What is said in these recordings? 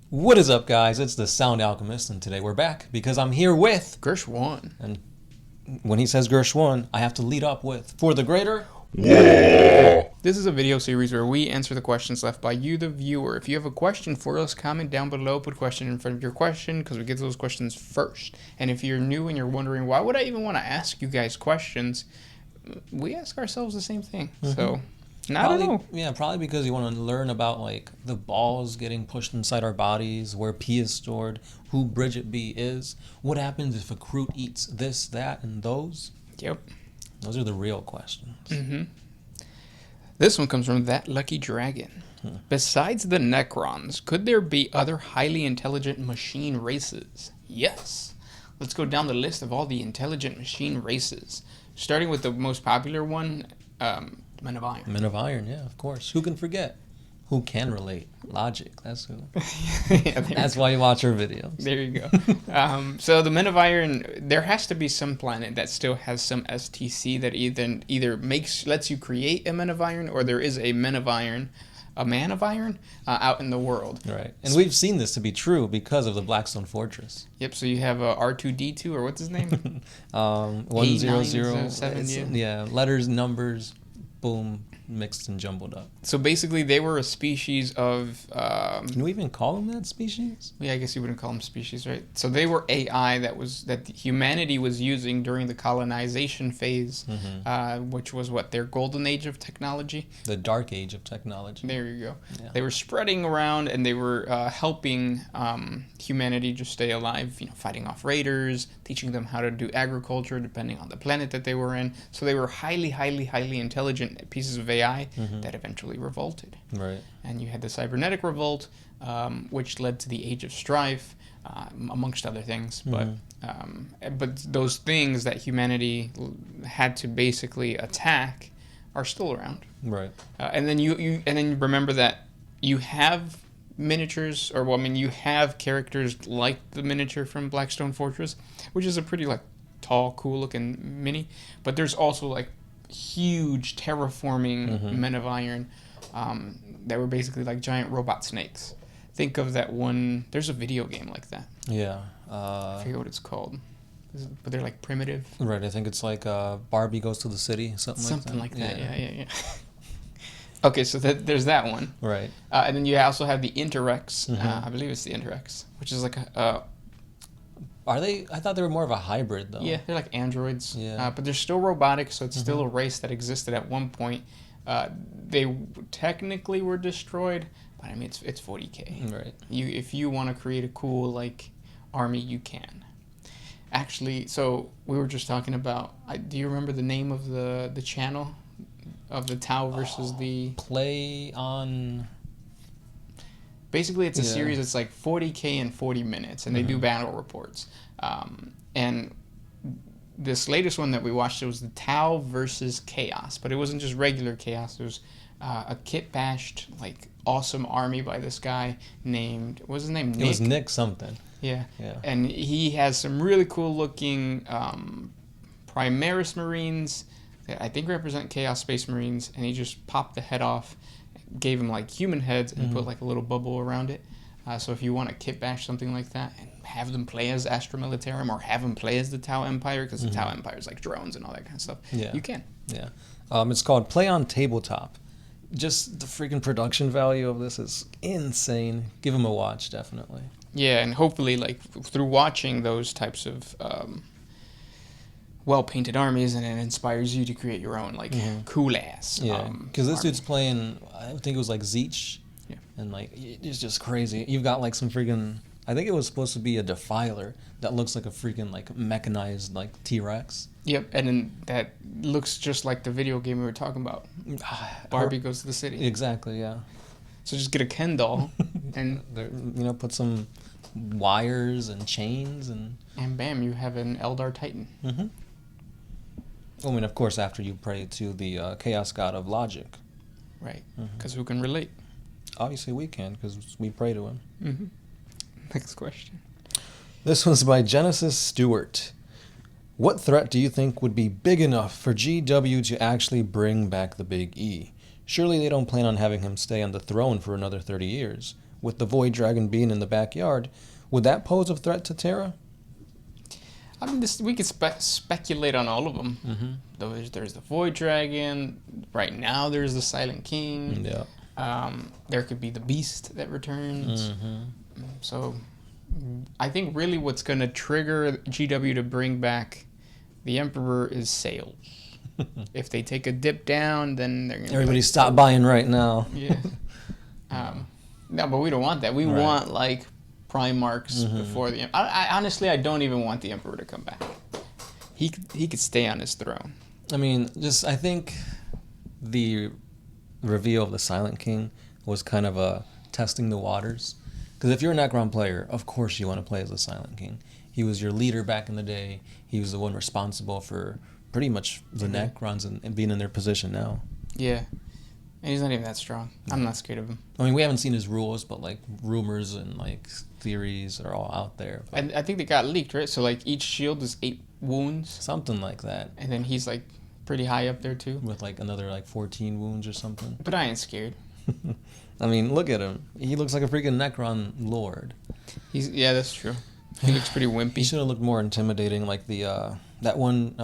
What is up, guys? It's the Sound Alchemist, and today we're back because I'm here with Gershwan. And when he says Gershwan, I have to lead up with For the Greater. This is a video series where we answer the questions left by you, the viewer. If you have a question for us, comment down below, put question in front of your question, because we get those questions first. And if you're new and you're wondering, why would I even want to ask you guys questions? We ask ourselves the same thing. So, I don't know. Yeah, probably because you want to learn about, like, the balls getting pushed inside our bodies, where pee is stored, who Bridget B is, what happens if a Kroot eats this, that, and those. Yep. Those are the real questions. This one comes from That Lucky Dragon. Besides the Necrons, could there be other highly intelligent machine races? Yes. Let's go down the list of all the intelligent machine races. Starting with the most popular one, Men of Iron. Men of Iron, yeah, of course. Who can forget? Who can relate? Logic, that's who. Yeah, That's why you watch our videos. There you go. So the Men of Iron, there has to be some planet that still has some STC that either lets you create a Men of Iron, or there is a Man of Iron out in the world. Right. And we've seen this to be true because of the Blackstone Fortress. Yep, so you have R2D2, or what's his name? 100. Yeah, letters, numbers, boom, mixed and jumbled up. So basically, they were a species of... Can we even call them that species? Yeah, I guess you wouldn't call them species, right? So they were AI that humanity was using during the colonization phase, which was their golden age of technology. The dark age of technology. There you go. Yeah. They were spreading around, and they were helping humanity just stay alive. Fighting off raiders, teaching them how to do agriculture, depending on the planet that they were in. So they were highly, highly, highly intelligent pieces of AI that eventually revolted. Right. And you had the cybernetic revolt, which led to the Age of Strife, amongst other things. But those things that humanity had to basically attack are still around. Right. And then you remember that you have miniatures, you have characters like the miniature from Blackstone Fortress, which is a pretty tall, cool looking mini. But there's also huge terraforming Men of Iron that were basically like giant robot snakes. Think of that one. There's a video game like that. Yeah. I forget what it's called. But they're primitive. Right. I think it's Barbie Goes to the City, something like that. Yeah. Okay, so there's that one. Right. And then you also have the Interrex. I believe it's the Interrex, which is Are they? I thought they were more of a hybrid, though. Yeah, they're like androids. Yeah. But they're still robotic, so it's still a race that existed at one point. They technically were destroyed, but it's 40K. Right. If you want to create a cool army, you can. Actually, so we were just talking about. Do you remember the name of the channel of the Tau versus the Play on? Basically, it's a series that's 40K in 40 minutes, and they do battle reports. And this latest one that we watched, it was the Tau versus Chaos, but it wasn't just regular Chaos. It was a kit-bashed, awesome army by this guy named... What was his name? Nick? It was Nick something. Yeah. And he has some really cool-looking Primaris Marines that I think represent Chaos Space Marines, and he just popped the head off, gave him human heads, and put a little bubble around it. So if you want to kit bash something like that and have them play as Astra Militarum, or have them play as the Tau Empire, because the Tau Empire is drones and all that kind of stuff, you can. Yeah. It's called Play on Tabletop. Just the freaking production value of this is insane. Give them a watch, definitely. Yeah, and hopefully, through watching those types of well-painted armies, and it inspires you to create your own cool-ass. Yeah, because this dude's playing, I think it was Zeech. Yeah. And it's just crazy. You've got some freaking, I think it was supposed to be a Defiler that looks like a freaking mechanized T-Rex. Yep, and then that looks just like the video game we were talking about. Barbie Goes to the City. Exactly, yeah. So just get a Ken doll and put some wires and chains and bam, you have an Eldar Titan. Of course, after you pray to the Chaos God of Logic. Right, because who can relate? Obviously we can, because we pray to him. Next question. This one's by Genesis Stewart. What threat do you think would be big enough for GW to actually bring back the Big E? Surely they don't plan on having him stay on the throne for another 30 years. with the Void Dragon being in the backyard, would that pose a threat to Terra? I mean, we could speculate on all of them. There's the Void Dragon. Right now, there's the Silent King. Yeah. There could be the Beast that returns. So, I think really what's going to trigger GW to bring back the Emperor is sales. If they take a dip down, then they're going to... Everybody stop buying right now. Yeah. No, but we don't want that. We want, like, Primarchs before the... I honestly, I don't even want the Emperor to come back. He could stay on his throne. I mean, I think the reveal of the Silent King was kind of a testing the waters. Because if you're a Necron player, of course you want to play as the Silent King. He was your leader back in the day. He was the one responsible for pretty much the Necrons and being in their position now. Yeah. And he's not even that strong. I'm not scared of him. I mean, we haven't seen his rules, but like rumors and like theories are all out there. And I think they got leaked, right? So like each shield is 8 wounds. Something like that. And then he's like pretty high up there too. With like another like 14 wounds or something. But I ain't scared. I mean, look at him. He looks like a freaking Necron lord. Yeah, that's true. He looks pretty wimpy. He should have looked more intimidating, like the that one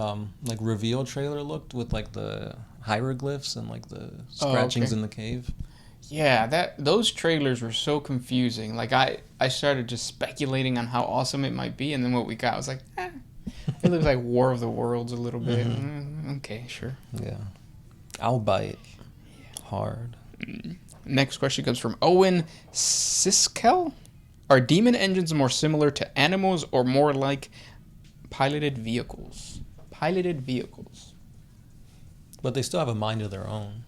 like reveal trailer looked with like the hieroglyphs and like the scratchings in the cave. Yeah, those trailers were so confusing. Like I started just speculating on how awesome it might be, and then what we got was like, it looks like War of the Worlds a little bit. Okay, sure. Yeah, I'll bite hard. Next question comes from Owen Siskel. Are demon engines more similar to animals or more like piloted vehicles? Piloted vehicles. But they still have a mind of their own.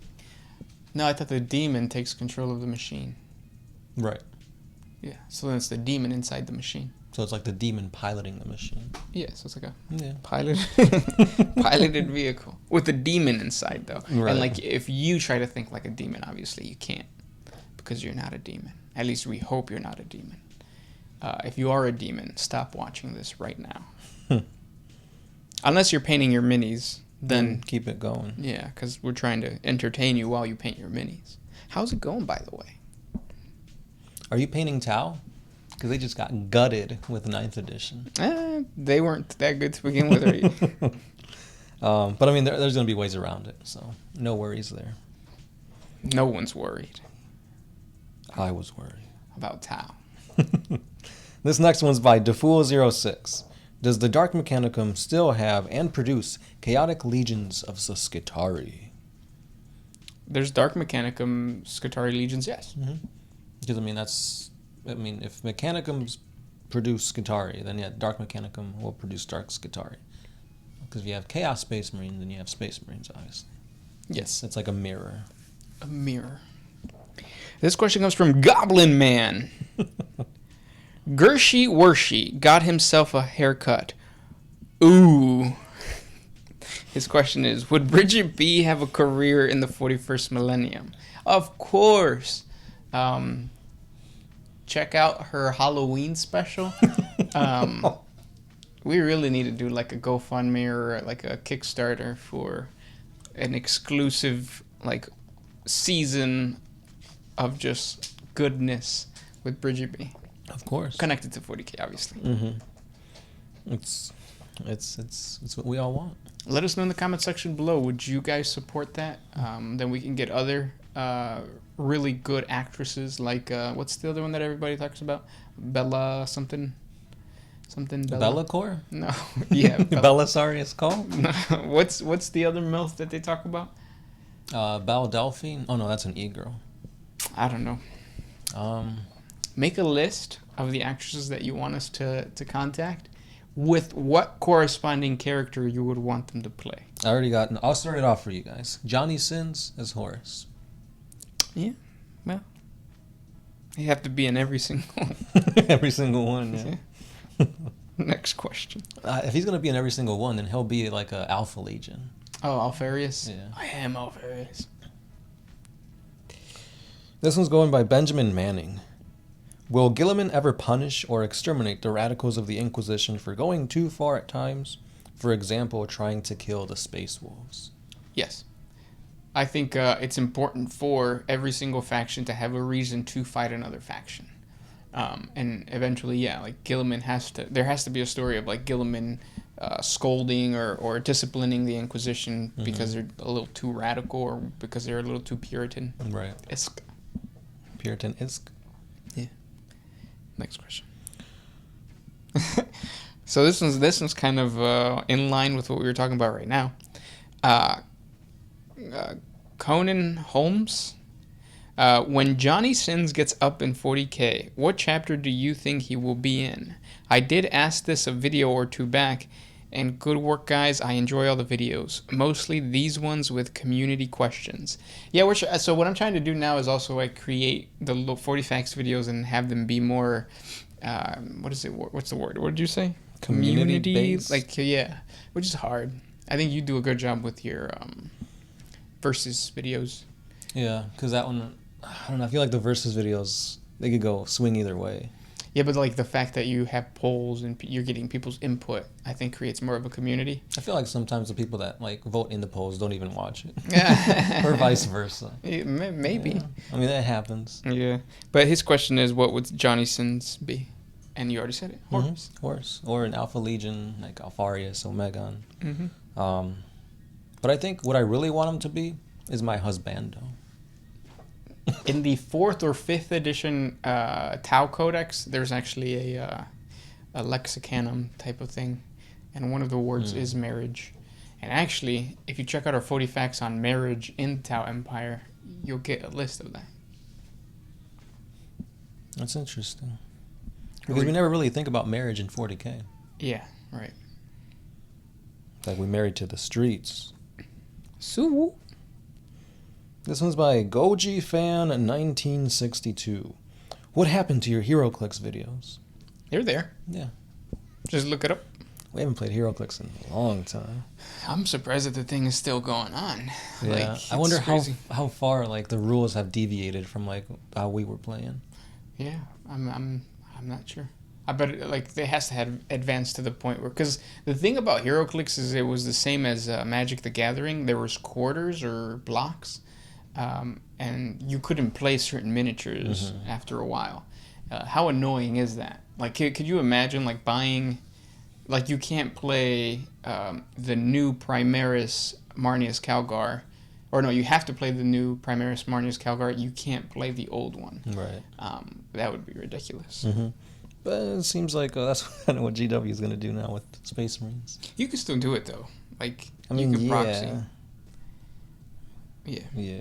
No, I thought the demon takes control of the machine. Right. Yeah, so then it's the demon inside the machine. So it's like the demon piloting the machine. Yeah, so it's like a piloted vehicle with a demon inside, though. Right. And like, if you try to think like a demon, obviously you can't, because you're not a demon. At least we hope you're not a demon. If you are a demon, stop watching this right now. Unless you're painting your minis, then keep it going. Yeah, because we're trying to entertain you while you paint your minis. How's it going, by the way? Are you painting Tau? Because they just got gutted with 9th edition. They weren't that good to begin with. But I mean, there's going to be ways around it, so no worries there. No one's worried. I was worried. About Tau. This next one's by Defool06. Does the Dark Mechanicum still have and produce chaotic legions of the Skitarii? There's Dark Mechanicum Skitarii legions, yes. Because I mean, if Mechanicums produce Skitarii, then yeah, Dark Mechanicum will produce Dark Skitarii. Because if you have Chaos Space Marines, then you have Space Marines, obviously. Yes. It's like a mirror. A mirror. This question comes from Goblin Man. Gershi Wershi got himself a haircut. Ooh. His question is, would Bridget B have a career in the 41st millennium? Of course. Check out her Halloween special. We really need to do like a GoFundMe or like a Kickstarter for an exclusive like season of just goodness with Bridget B. Of course. Connected to 40K, obviously. It's what we all want. Let us know in the comment section below. Would you guys support that? Then we can get other really good actresses like what's the other one that everybody talks about? Bella something Bella. Bellacore? No, yeah, Belisarius Call? No. What's the other MILF that they talk about? Belle Delphine? Oh no, that's an e-girl. I don't know. Make a list of the actresses that you want us to contact with what corresponding character you would want them to play. I'll start it off for you guys. Johnny Sins as Horus. Yeah, well, you have to be in every single Every single one, yeah. Next question. If he's going to be in every single one, then he'll be like a Alpha Legion. Oh, Alfarius? Yeah. I am Alfarius. This one's going by Benjamin Manning. Will Gilman ever punish or exterminate the radicals of the Inquisition for going too far at times? For example, trying to kill the Space Wolves. Yes. I think it's important for every single faction to have a reason to fight another faction. And eventually, yeah, like Gilman there has to be a story of like Gilman scolding or disciplining the Inquisition because they're a little too radical or because they're a little too Puritan. Right. Isk. Puritan-isk. Yeah. Next question. So this one's kind of in line with what we were talking about right now. Conan Holmes. When Johnny Sins gets up in 40K, what chapter do you think he will be in? I did ask this a video or two back, and good work, guys. I enjoy all the videos, mostly these ones with community questions. Yeah, so what I'm trying to do now is also like create the 40 facts videos and have them be more, what's the word? What did you say? Community based? Like, yeah, which is hard. I think you do a good job with your versus videos. Yeah, because that one, I don't know, I feel like the versus videos, they could go swing either way. Yeah, but like the fact that you have polls and you're getting people's input, I think creates more of a community. I feel like sometimes the people that like vote in the polls don't even watch it. Or vice versa. Yeah, maybe. Yeah. I mean, that happens. Yeah. But his question is, what would Johnny Sins be? And you already said it. Horse. Mm-hmm. Horse. Or an Alpha Legion, like Alfarius, Omegon. Mm-hmm. But I think what I really want him to be is my husbando. In the 4th or 5th edition Tau Codex, there's actually a lexicanum type of thing, and one of the words is marriage. And actually, if you check out our 40 facts on marriage in the Tau Empire, you'll get a list of that. That's interesting. Because we never really think about marriage in 40K. Yeah, right. Like we married to the streets. So. This one's by Goji Fan 1962. What happened to your HeroClix videos? They're there. Yeah. Just look it up. We haven't played HeroClix in a long time. I'm surprised that the thing is still going on. Yeah. Like, I wonder crazy. how far like the rules have deviated from like how we were playing. Yeah, I'm not sure. I bet it has to have advanced to the point where, because the thing about HeroClix is it was the same as Magic the Gathering. There was quarters or blocks. And you couldn't play certain miniatures after a while. How annoying is that? Like, could you imagine, like, buying... Like, you can't play the new Primaris Marnius Calgar. Or, no, you have to play the new Primaris Marnius Calgar. You can't play the old one. Right. That would be ridiculous. Mm-hmm. But it seems like that's kind of what GW is going to do now with Space Marines. You can still do it, though. Like, I mean, you can proxy. Yeah.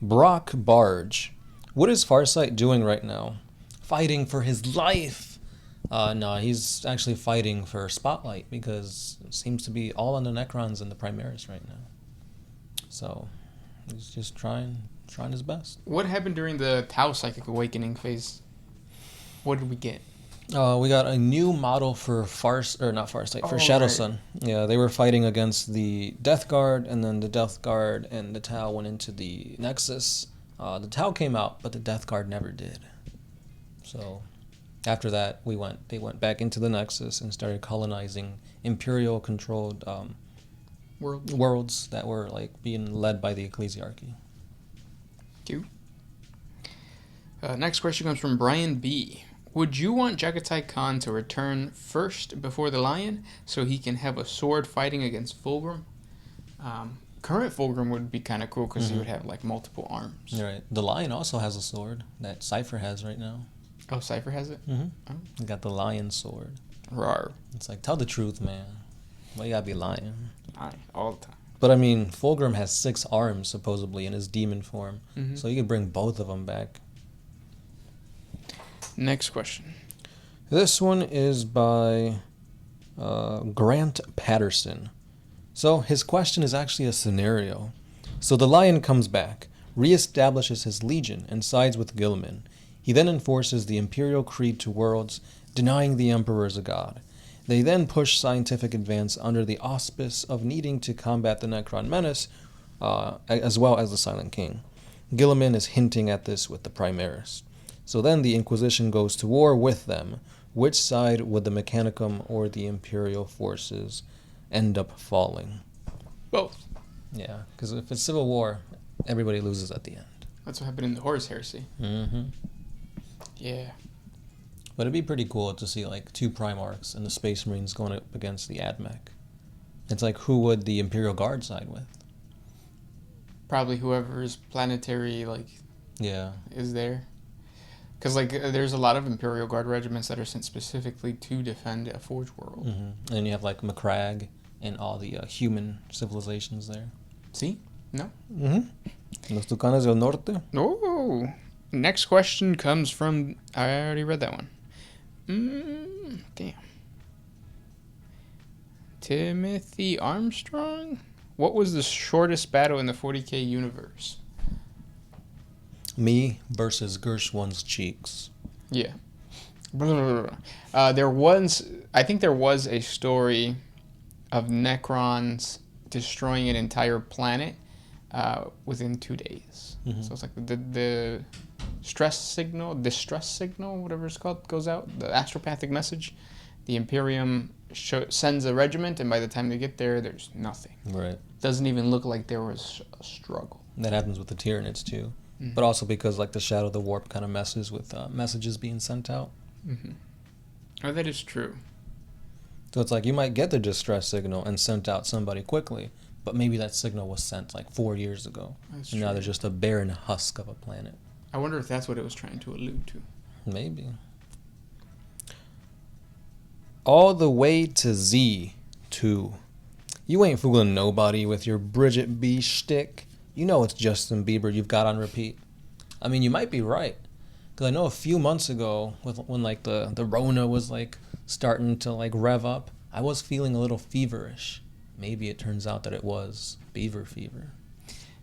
Brock Barge. What is Farsight doing right now? Fighting for his life. No, he's actually fighting for Spotlight because it seems to be all on the Necrons and the Primaris right now. So he's just trying his best. What happened during the Tau Psychic Awakening phase? What did we get? We got a new model for for Shadow Sun. Yeah, they were fighting against the Death Guard, and then the Death Guard and the Tau went into the Nexus. The Tau came out, but the Death Guard never did. So after that, they went back into the Nexus and started colonizing Imperial controlled worlds that were like being led by the Ecclesiarchy. Cute. Next question comes from Brian B. Would you want Jagatai Khan to return first before the Lion so he can have a sword fighting against Fulgrim? Current Fulgrim would be kind of cool because he would have like multiple arms. Right. The Lion also has a sword that Cypher has right now. Oh, Cypher has it? Mm-hmm. Oh. He got the Lion sword. Rawr. It's like, tell the truth, man. Why you gotta be lying? All the time. But I mean, Fulgrim has 6 arms supposedly in his demon form, so you could bring both of them back. Next question. This one is by Grant Patterson. So his question is actually a scenario. So the Lion comes back, reestablishes his legion, and sides with Gilman. He then enforces the Imperial Creed to worlds, denying the Emperor is a god. They then push scientific advance under the auspice of needing to combat the Necron menace, as well as the Silent King. Gilman is hinting at this with the Primaris. So then the Inquisition goes to war with them. Which side would the Mechanicum or the Imperial forces end up falling? Both. Yeah, because if it's civil war, everybody loses at the end. That's what happened in the Horus Heresy. Mm-hmm. Yeah. But it'd be pretty cool to see like 2 Primarchs and the Space Marines going up against the AdMech. It's like, who would the Imperial Guard side with? Probably whoever's planetary, Yeah. is there. Because, there's a lot of Imperial Guard regiments that are sent specifically to defend a Forge world. Mm-hmm. And then you have like McCrag and all the human civilizations there. See? No? Mm-hmm. Los Tucanes del Norte. Oh. Next question comes from... I already read that one. Damn. Timothy Armstrong? What was the shortest battle in the 40K universe? Me versus Gershwin's cheeks. Yeah. I think there was a story of Necrons destroying an entire planet within 2 days. Mm-hmm. So it's like the distress signal, whatever it's called, goes out, the astropathic message. The Imperium sends a regiment, and by the time they get there, there's nothing. Right. Doesn't even look like there was a struggle. That happens with the Tyranids too. Mm-hmm. But also because like the Shadow of the Warp kind of messes with messages being sent out. Mm-hmm. Oh, that is true. So it's like you might get the distress signal and sent out somebody quickly, but maybe that signal was sent like 4 years ago. That's and true. now they're just a barren husk of a planet. I wonder if that's what it was trying to allude to. Maybe. All the way to Z2. You ain't fooling nobody with your Bridget B shtick. You know it's Justin Bieber you've got on repeat. I mean, you might be right. Because I know a few months ago, when like the Rona was like starting to like rev up, I was feeling a little feverish. Maybe it turns out that it was beaver fever.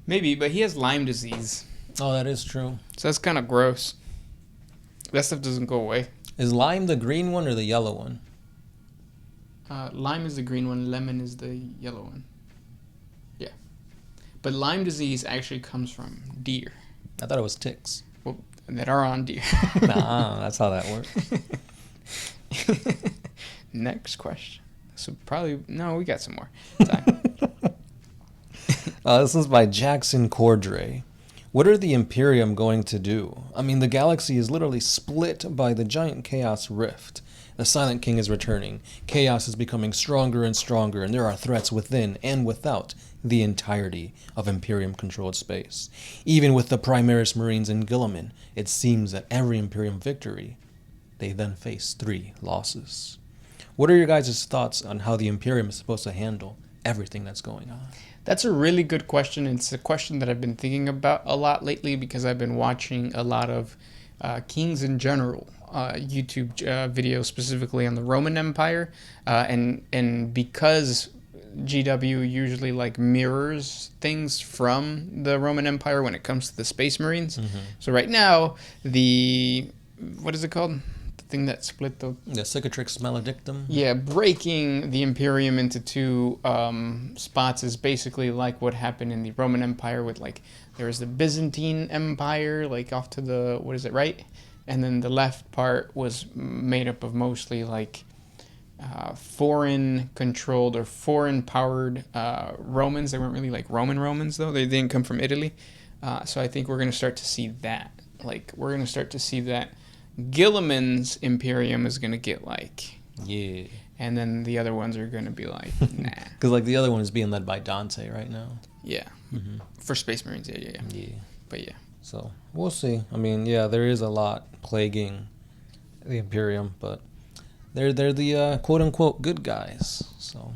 Maybe, but he has Lyme disease. Oh, that is true. So that's kind of gross. That stuff doesn't go away. Is Lyme the green one or the yellow one? Lyme is the green one, lemon is the yellow one. Yeah. But Lyme disease actually comes from deer. I thought it was ticks. Well, that are on deer. Nah, that's how that works. Next question. So probably... No, we got some more time. This is by Jackson Cordray. What are the Imperium going to do? I mean, the galaxy is literally split by the giant Chaos Rift. The Silent King is returning. Chaos is becoming stronger and stronger, and there are threats within and without the entirety of Imperium-controlled space. Even with the Primaris Marines in Gilman, it seems that every Imperium victory, they then face 3 losses. What are your guys' thoughts on how the Imperium is supposed to handle everything that's going on? That's a really good question. It's a question that I've been thinking about a lot lately because I've been watching a lot of Kings in general YouTube videos specifically on the Roman Empire, and because GW usually like mirrors things from the Roman Empire when it comes to the Space Marines. Mm-hmm. So right now, what is it called? The thing that split the Cicatrix Maledictum. Yeah, breaking the Imperium into 2 spots is basically like what happened in the Roman Empire with like there was the Byzantine Empire like off to the right, and then the left part was made up of mostly like foreign controlled or foreign powered Romans. They weren't really like Romans though. They didn't come from Italy. So I think we're going to start to see that. Like we're going to start to see that Gilliman's Imperium is going to get like... Yeah. And then the other ones are going to be like, nah. Because like the other one is being led by Dante right now. Yeah. Mm-hmm. For Space Marines, yeah. But yeah. So we'll see. I mean, yeah, there is a lot plaguing the Imperium, but they're the quote-unquote good guys. So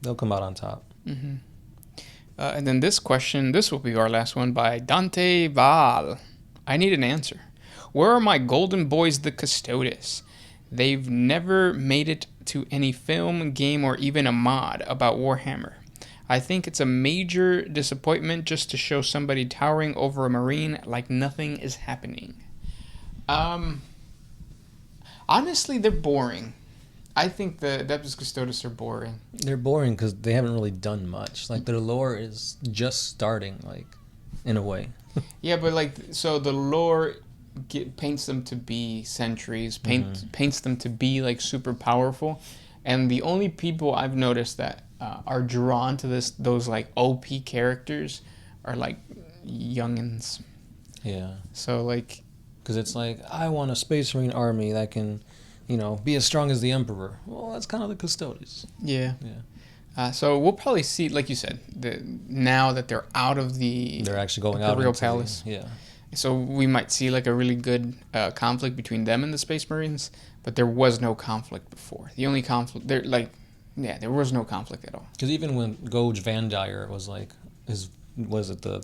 they'll come out on top. Mm-hmm. And then this will be our last one by Dante Val. I need an answer. Where are my golden boys, the Custodes? They've never made it to any film, game, or even a mod about Warhammer. I think it's a major disappointment just to show somebody towering over a Marine like nothing is happening. Honestly, they're boring. I think the Adeptus Custodes are boring. They're boring because they haven't really done much. Like, their lore is just starting, like, in a way. Yeah, but, like, so the lore paints them to be sentries, paints them to be, like, super powerful. And the only people I've noticed that are drawn to those like OP characters are like youngins. Yeah. So like, because it's like, I want a Space Marine army that can, be as strong as the Emperor. Well, that's kind of the Custodes. yeah. Yeah. So we'll probably see, like you said, now that they're out of They're actually going out Imperial into Palace. Yeah. So we might see like a really good conflict between them and the Space Marines, but there was no conflict before. The only conflict there was no conflict at all. Because even when Gouge Vandire was like was it the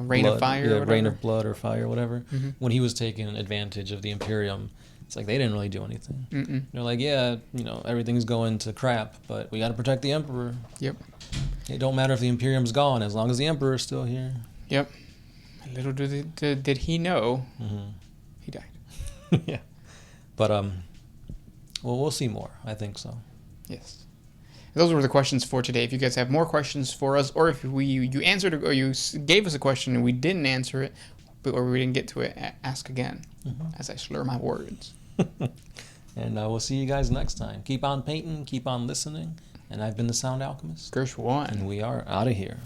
Rain of Fire? Yeah, or Rain whatever? of Blood or Fire, whatever. Mhm. When he was taking advantage of the Imperium, it's like they didn't really do anything. Mm-mm. They're like, yeah, everything's going to crap, but we got to protect the Emperor. Yep. It don't matter if the Imperium's gone as long as the Emperor's still here. Yep. Little did he know, Mm-hmm. he died. Yeah. But well, we'll see more. I think so. Yes. Those were the questions for today. If you guys have more questions for us, or if you answered or you gave us a question and we didn't answer it, or we didn't get to it, ask again. As I slur my words. And we'll see you guys next time. Keep on painting, keep on listening. And I've been the Sound Alchemist. Gersh 1. And we are out of here.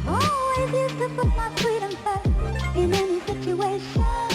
Always used to put my freedom first in any situation.